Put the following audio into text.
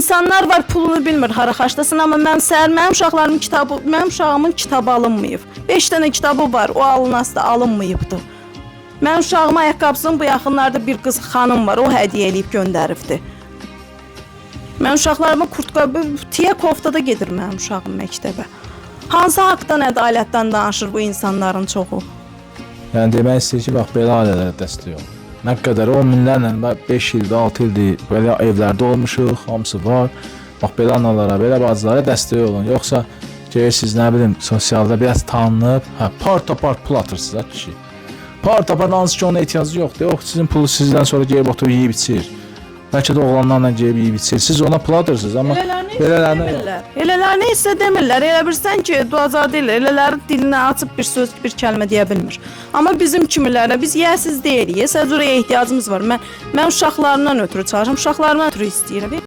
İnsanlar var, pulunu bilmir hara xaçlasın, amma mənim uşağımın kitabı alınmayıb. 5 dənə kitabı var, o alınası da alınmayıbdı. Mənim uşağıma ayaqqabısını bu yaxınlarda bir qız xanım var, o hədiyyə eləyib göndəribdi. Mənim uşaqlarıma kurtka, tiyə koftada gedir mənim uşağım məktəbə. Hansı haqdan, ədalətdən danışır bu insanların çoxu? Yəni demək istəyir ki, bax belə ailələrə dəstək ol. Nə qədər 10 minlərlə 5 ildir, 6 ildir belə evlərdə olmuşuq, hamısı var. Bax belə analara, belə bacılara dəstək olun. Yoxsa gelirsiniz, nə bilim, sosialda biraz tanınıb, part pul atırsınız ha kişi. Part hansı ki ona ehtiyacı yoxdur. Yox, sizin pulu sizdən sonra gelib oturub yeyib içir. Bəlkə də oğlanlarla gelib yeyib içir. Siz ona pul atırsınız, amma Elələrini isə demirlər. Elə bilirsən ki, duacar deyirlər. Elələri dilinə açıb bir söz, bir kəlmə deyə bilmir. Amma bizim kimilərə biz yəsiz deyirik. Səcuraya ehtiyacımız var. Mən uşaqlarımdan ötürü çalışıram. Uşaqlarımdan ötürü istəyirəm.